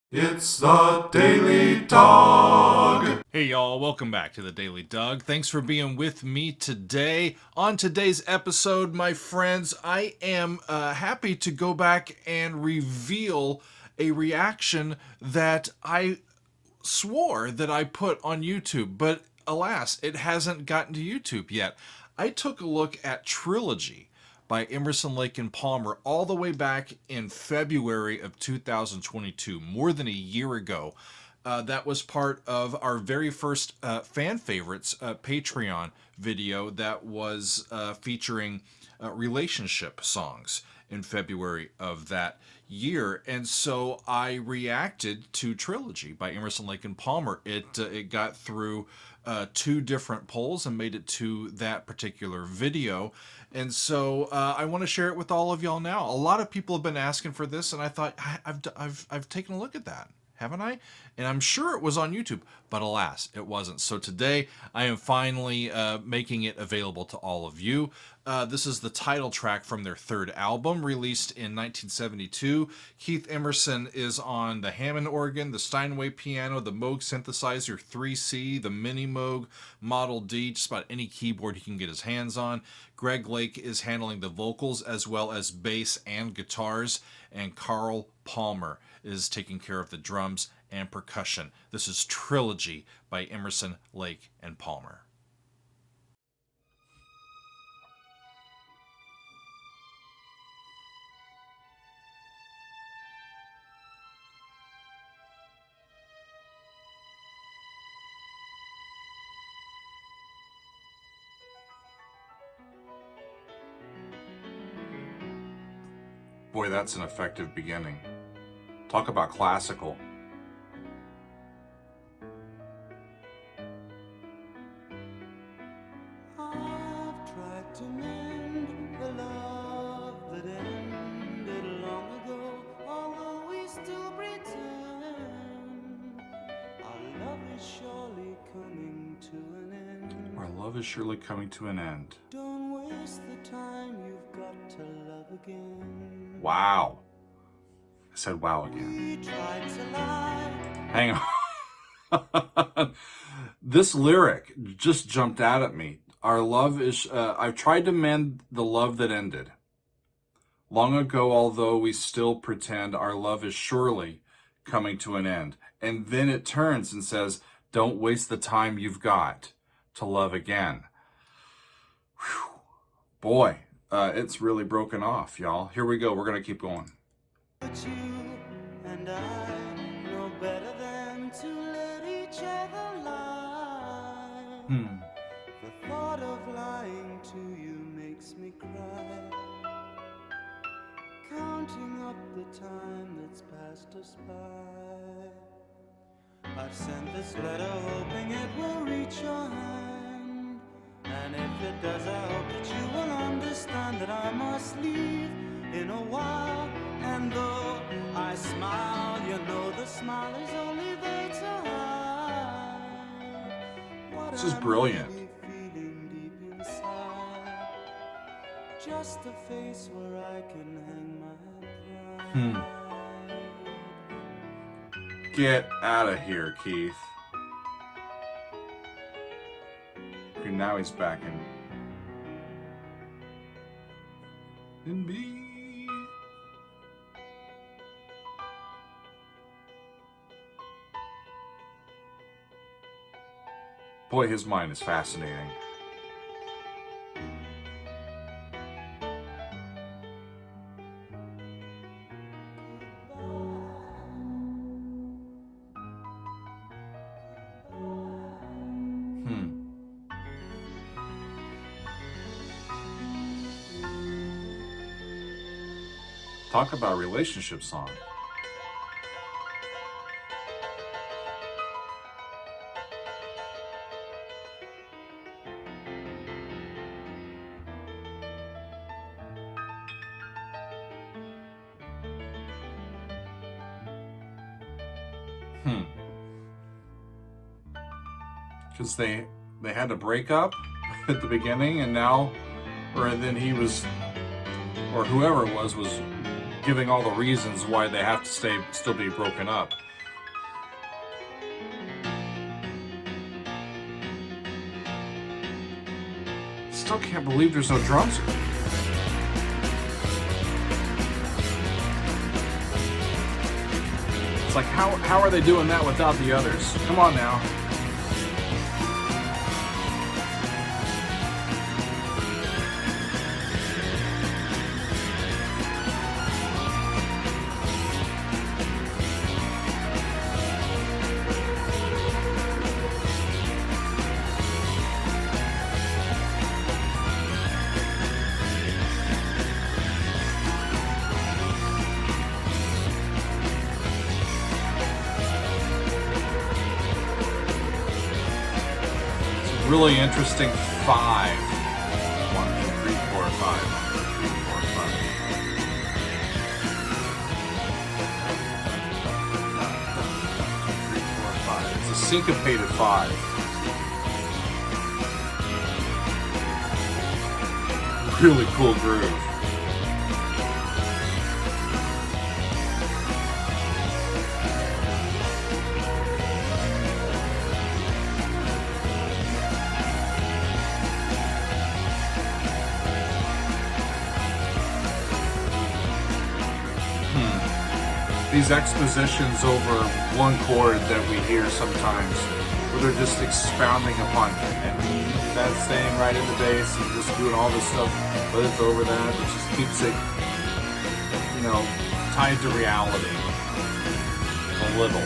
It's the Daily Dog. Hey y'all, welcome back to the Daily Dog. Thanks for being with me today. On today's episode, my friends, I am happy to go back and reveal a reaction that I swore that I put on YouTube, but alas, it hasn't gotten to YouTube yet. I took a look at Trilogy by Emerson, Lake and Palmer all the way back in February of 2022, more than a year ago. That was part of our very first fan favorites Patreon video that was featuring relationship songs in February of that year. And so I reacted to Trilogy by Emerson, Lake and Palmer. It got through two different polls and made it to that particular video. And so I want to share it with all of y'all now. A lot of people have been asking for this, and I thought I've taken a look at that, haven't I? And I'm sure it was on YouTube, but alas, it wasn't. So today I am finally making it available to all of you. This is the title track from their third album, released in 1972. Keith Emerson is on the Hammond organ, the Steinway piano, the Moog synthesizer 3C, the Mini Moog Model D, just about any keyboard he can get his hands on. Greg Lake is handling the vocals as well as bass and guitars, and Carl Palmer is taking care of the drums and percussion. This is Trilogy by Emerson, Lake and Palmer. Boy, that's an effective beginning. Talk about classical. I've tried to mend the love that ended long ago, although we still pretend our love is surely coming to an end. Our love is surely coming to an end. Don't waste the time, you've got to love again. Wow. I said wow again. We tried to lie. Hang on. This lyric just jumped out at me. Our love is, I've tried to mend the love that ended long ago, although we still pretend our love is surely coming to an end. And then it turns and says, don't waste the time you've got to love again. Whew. Boy, it's really broken off, y'all. Here we go. We're going to keep going. But you and I know better than to let each other lie. The thought of lying to you makes me cry, counting up the time that's passed us by. I've sent this letter hoping it will reach your hand, and if it does, I hope that you will understand that I must leave in a while. And though I smile, you know the smile is only there to hide what This is I'm brilliant. really feeling deep inside. Just a face where I can hang my pride. Get out of here, Keith. Okay, now he's back in B. Boy, his mind is fascinating. Talk about a relationship song. Because they had to break up at the beginning, and now, or then he was, or whoever it was giving all the reasons why they have to still be broken up. still can't believe there's no drums. It's like, how are they doing that without the others? Come on now. Really interesting 5. 1, 2, 3, 4, 5. 1, 2, 3, 4, 5. It's a syncopated 5. Really cool groove. These expositions over one chord that we hear sometimes, where they're just expounding upon and that's staying right in the bass and just doing all this stuff, but it's over that. It just keeps it, tied to reality a little.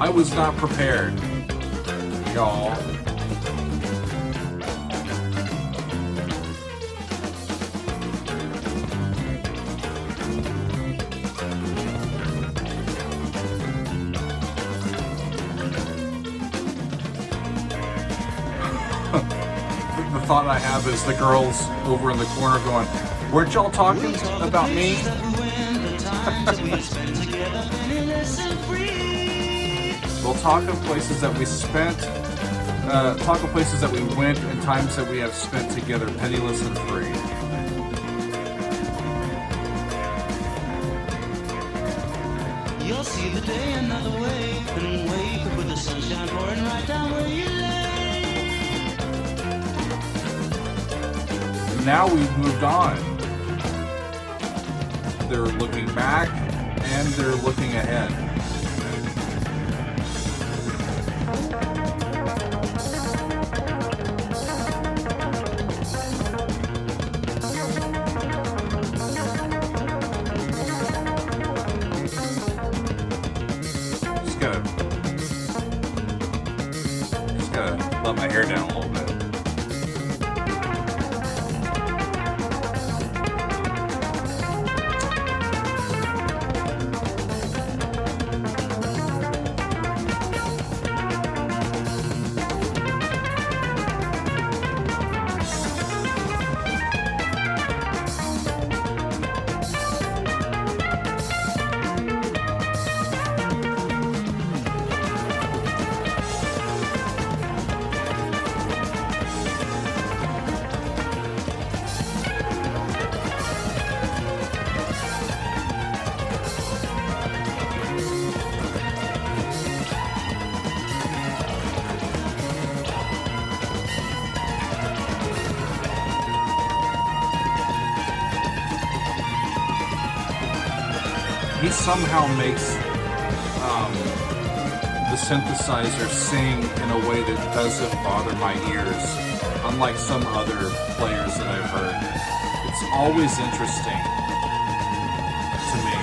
I was not prepared, y'all. The thought I have is the girls over in the corner going, "Weren't y'all talking about me?" We'll talk of places that we spent, talk of places that we went, and times that we have spent together, penniless and free. You'll see the day another way, and wake up with the sunshine pouring right down where you lay. Now we've moved on. They're looking back, and they're looking ahead. Just gotta let my hair down a little bit. He somehow makes the synthesizer sing in a way that doesn't bother my ears, unlike some other players that I've heard. It's always interesting to me.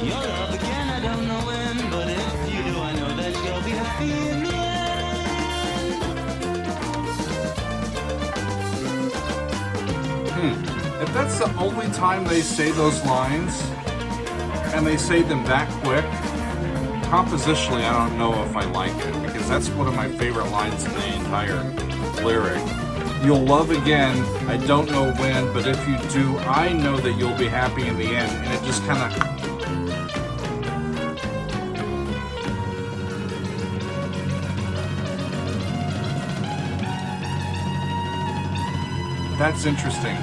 Your love again, I don't know when, but if you do, I know that you'll be happy in the end. That's the only time they say those lines, and they say them that quick. Compositionally, I don't know if I like it, because that's one of my favorite lines in the entire lyric. You'll love again, I don't know when, but if you do, I know that you'll be happy in the end. And it just kind of... That's interesting.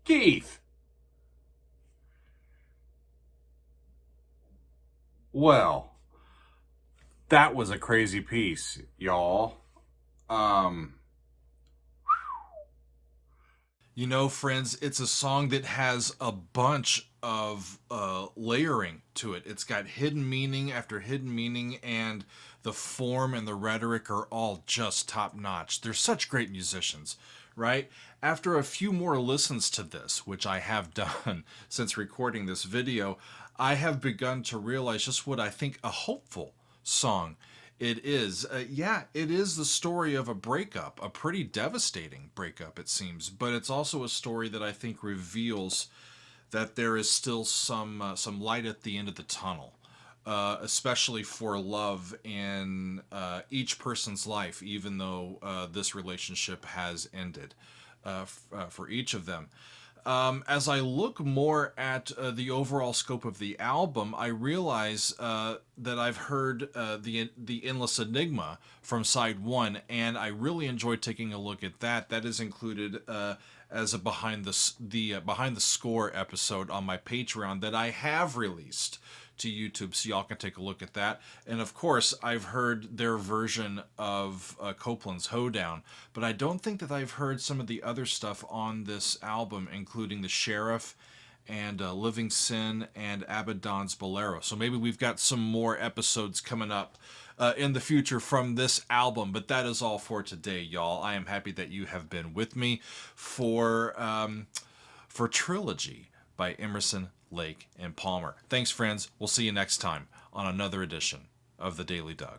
Keith. Well, that was a crazy piece, y'all. You know, friends, it's a song that has a bunch of layering to it. It's got hidden meaning after hidden meaning, and the form and the rhetoric are all just top notch. They're such great musicians, right? After a few more listens to this, which I have done since recording this video, I have begun to realize just what I think a hopeful song it is. Yeah, it is the story of a breakup, a pretty devastating breakup, it seems. But it's also a story that I think reveals that there is still some light at the end of the tunnel, especially for love in each person's life, even though this relationship has ended for each of them. As I look more at the overall scope of the album, I realize that I've heard the Endless Enigma from side one, and I really enjoyed taking a look at that. That is included as a behind the score episode on my Patreon that I have released to YouTube, so y'all can take a look at that. And of course, I've heard their version of Copeland's Hoedown, but I don't think that I've heard some of the other stuff on this album, including The Sheriff and Living Sin and Abaddon's Bolero. So maybe we've got some more episodes coming up in the future from this album, but that is all for today, y'all. I am happy that you have been with me for Trilogy by Emerson, Lake, and Palmer. Thanks, friends. We'll see you next time on another edition of The Daily Doug.